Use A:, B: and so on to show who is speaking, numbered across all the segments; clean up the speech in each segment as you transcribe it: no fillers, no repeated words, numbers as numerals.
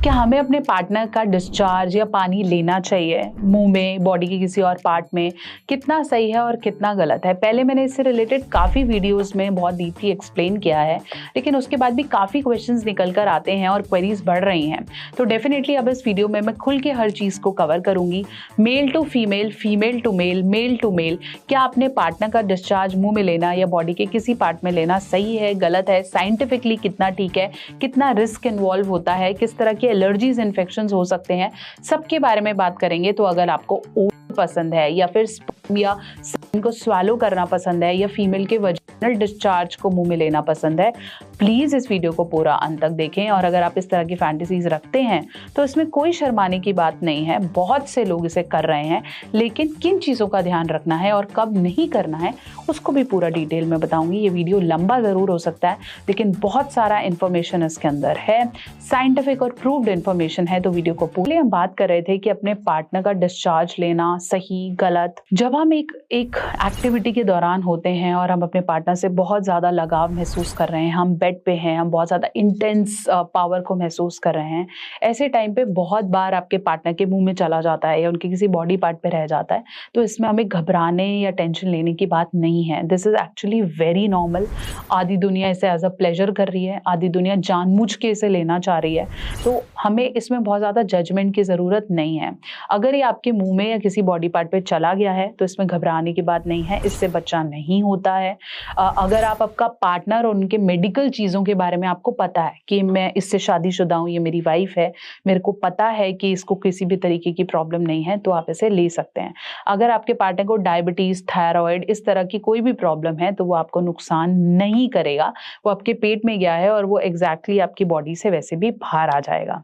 A: क्या हमें अपने पार्टनर का डिस्चार्ज या पानी लेना चाहिए मुंह में, बॉडी के किसी और पार्ट में? कितना सही है और कितना गलत है? पहले मैंने इससे रिलेटेड काफ़ी वीडियोस में बहुत डीपली एक्सप्लेन किया है, लेकिन उसके बाद भी काफ़ी क्वेश्चंस निकल कर आते हैं और क्वेरीज बढ़ रही हैं। तो डेफिनेटली अब इस वीडियो में मैं खुल के हर चीज़ को कवर करूंगी। Male to female, female to male, male to male, क्या अपने पार्टनर का डिस्चार्ज मुंह में लेना या बॉडी के किसी पार्ट में लेना सही है, गलत है, साइंटिफिकली कितना ठीक है, कितना रिस्क इन्वॉल्व होता है, किस तरह के एलर्जीज, इन्फेक्शंस हो सकते हैं, सबके बारे में बात करेंगे। तो अगर आपको ओरल पसंद है या फिर स्पर्म या सेमेन को स्वालो करना पसंद है या फीमेल के वजाइनल डिस्चार्ज को मुंह में लेना पसंद है, प्लीज इस वीडियो को पूरा अंत तक देखें। और अगर आप इस तरह की फैंटेसीज रखते हैं तो इसमें कोई शर्माने की बात नहीं है, बहुत से लोग इसे कर रहे हैं, लेकिन किन चीज़ों का ध्यान रखना है और कब नहीं करना है उसको भी पूरा डिटेल में बताऊंगी। ये वीडियो लंबा ज़रूर हो सकता है, लेकिन बहुत सारा इन्फॉर्मेशन इसके अंदर है, साइंटिफिक और प्रूव्ड इन्फॉर्मेशन है। तो वीडियो को पूरे हम बात कर रहे थे कि अपने पार्टनर का डिस्चार्ज लेना सही गलत। जब हम एक एक्टिविटी के दौरान होते हैं और हम अपने पार्टनर से बहुत ज़्यादा लगाव महसूस कर रहे हैं, हम बेड पे हैं, हम बहुत ज़्यादा इंटेंस पावर को महसूस कर रहे हैं, ऐसे टाइम पे बहुत बार आपके पार्टनर के मुंह में चला जाता है या उनके किसी बॉडी पार्ट पे रह जाता है, तो इसमें हमें घबराने या टेंशन लेने की बात नहीं है। This is actually very normal. आधी दुनिया इसे एज अ प्लेजर कर रही है, आधी दुनिया जानबूझ के इसे लेना चाह रही है, तो हमें इसमें बहुत ज़्यादा जजमेंट की ज़रूरत नहीं है। अगर ये आपके मुंह में या किसी बॉडी पार्ट पे चला गया है तो इसमें घबराने की बात नहीं है, इससे बच्चा नहीं होता है। अगर आपका पार्टनर और उनके मेडिकल चीज़ों के बारे में आपको पता है कि मैं इससे शादीशुदा हूँ, ये मेरी वाइफ है, मेरे को पता है कि इसको किसी भी तरीके की प्रॉब्लम नहीं है, तो आप इसे ले सकते हैं। अगर आपके पार्टनर को डायबिटीज़, थायराइड, इस तरह की कोई भी प्रॉब्लम है तो वो आपको नुकसान नहीं करेगा। वो आपके पेट में गया है और वो एग्जैक्टली आपकी बॉडी से वैसे भी बाहर आ जाएगा।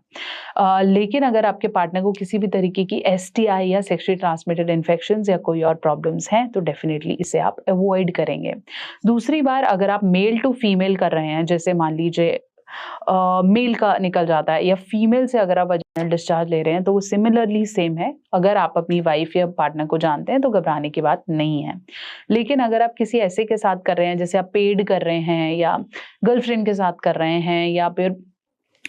A: लेकिन अगर आपके पार्टनर को किसी भी तरीके की STI या सेक्सुअली ट्रांसमिटेड इन्फेक्शंस या कोई और प्रॉब्लम्स हैं तो डेफिनेटली इसे आप अवॉइड करेंगे। दूसरी बार, अगर आप मेल टू फीमेल कर रहे हैं, जैसे मान लीजिए मेल का निकल जाता है या फीमेल से अगर आप वजाइनल डिस्चार्ज ले रहे हैं, तो वो सिमिलरली सेम है। अगर आप अपनी वाइफ या पार्टनर को जानते हैं तो घबराने की बात नहीं है। लेकिन अगर आप किसी ऐसे के साथ कर रहे हैं, जैसे आप पेड कर रहे हैं या गर्लफ्रेंड के साथ कर रहे हैं या फिर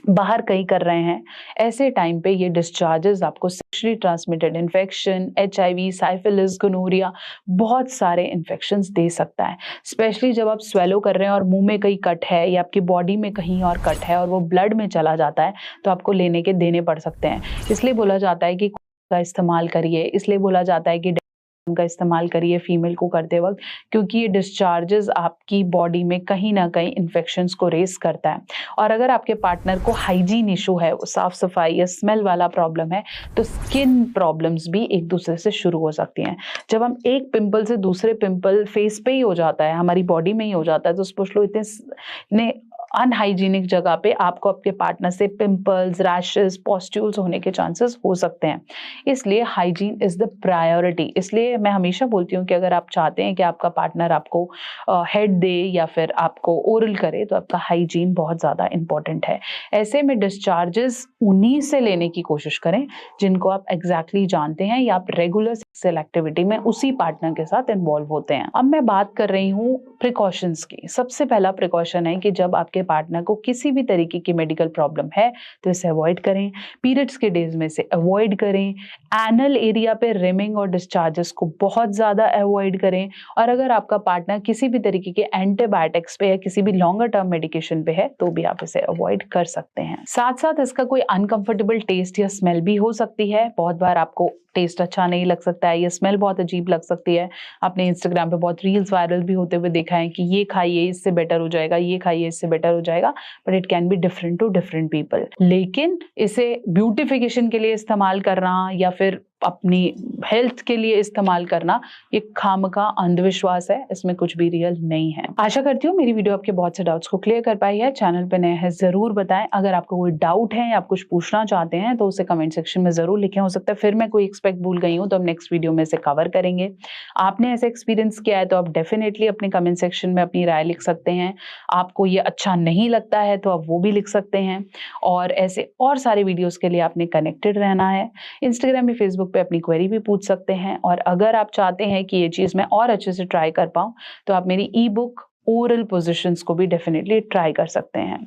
A: बाहर कहीं कर रहे हैं, ऐसे टाइम पे ये डिस्चार्जेस आपको sexually transmitted infection, HIV, syphilis, gonorrhoea, बहुत सारे इन्फेक्शंस दे सकता है। स्पेशली जब आप स्वेलो कर रहे हैं और मुंह में कहीं कट है या आपकी बॉडी में कहीं और कट है और वो ब्लड में चला जाता है, तो आपको लेने के देने पड़ सकते हैं। इसलिए बोला जाता है कि का इस्तेमाल करिए, इसलिए बोला जाता है कि का इस्तेमाल करिए फीमेल को करते वक्त, क्योंकि ये डिस्चार्जेस आपकी बॉडी में कहीं ना कहीं इन्फेक्शंस को रेस करता है। और अगर आपके पार्टनर को हाइजीन इशू है, साफ सफाई या स्मेल वाला प्रॉब्लम है, तो स्किन प्रॉब्लम्स भी एक दूसरे से शुरू हो सकती हैं। जब हम एक पिंपल से दूसरे पिंपल फेस पे ही हो जाता है, हमारी बॉडी में ही हो जाता है, तो सोच लो इतने अनहाइजीनिक जगह पे आपको आपके पार्टनर से पिंपल्स, रैशेस, पॉस्ट्यूल्स होने के चांसेस हो सकते हैं। इसलिए हाइजीन इज द प्रायोरिटी। इसलिए मैं हमेशा बोलती हूँ कि अगर आप चाहते हैं कि आपका पार्टनर आपको हेड दे या फिर आपको ओरल करे, तो आपका हाइजीन बहुत ज़्यादा इंपॉर्टेंट है। ऐसे में डिस्चार्जेस उन्हीं से लेने की कोशिश करें जिनको आप एग्जैक्टली जानते हैं या आप रेगुलर सेक्सुअल एक्टिविटी में उसी पार्टनर के साथ इन्वॉल्व होते हैं। अब मैं बात कर रही हूँ प्रिकॉशंस की। सबसे पहला प्रिकॉशन है कि जब आपके पार्टनर को किसी भी तरीके की मेडिकल प्रॉब्लम है तो इसे अवॉइड करें। पीरियड्स के डेज में से अवॉइड करें। एनल एरिया पे रिमिंग और डिस्चार्जेस को बहुत ज़्यादा अवॉइड करें। और अगर आपका पार्टनर किसी भी तरीके के एंटीबायोटिक्स पे या किसी भी लॉन्गर टर्म मेडिकेशन पे है तो भी आप इसे अवॉइड कर सकते हैं। साथ साथ इसका कोई अनकंफर्टेबल टेस्ट या स्मेल भी हो सकती है। बहुत बार आपको टेस्ट अच्छा नहीं लग सकता है, ये स्मेल बहुत अजीब लग सकती है। आपने इंस्टाग्राम पे बहुत रील्स वायरल भी होते हुए देखा है कि ये खाइए इससे बेटर हो जाएगा, ये खाइए इससे बेटर हो जाएगा, but it can be different to different people. लेकिन इसे ब्यूटिफिकेशन के लिए इस्तेमाल करना या फिर अपनी हेल्थ के लिए इस्तेमाल करना, ये खामखा अंधविश्वास है, इसमें कुछ भी रियल नहीं है। आशा करती हूँ मेरी वीडियो आपके बहुत से डाउट्स को क्लियर कर पाई है। चैनल पे नए हैं जरूर बताएं। अगर आपको कोई डाउट है या आप कुछ पूछना चाहते हैं तो उसे कमेंट सेक्शन में जरूर लिखें। हो सकता है फिर मैं कोई एक्सपेक्ट भूल गई हूँ तो हम नेक्स्ट वीडियो में इसे कवर करेंगे। आपने ऐसे एक्सपीरियंस किया है तो आप डेफिनेटली अपने कमेंट सेक्शन में अपनी राय लिख सकते हैं। आपको ये अच्छा नहीं लगता है तो आप वो भी लिख सकते हैं। और ऐसे और सारे वीडियोस के लिए आपने कनेक्टेड रहना है। इंस्टाग्राम या फेसबुक पे अपनी क्वेरी भी पूछ सकते हैं। और अगर आप चाहते हैं कि ये चीज़ मैं और अच्छे से ट्राई कर पाऊँ तो आप मेरी ई बुक ओरल पोजिशंस को भी डेफिनेटली ट्राई कर सकते हैं।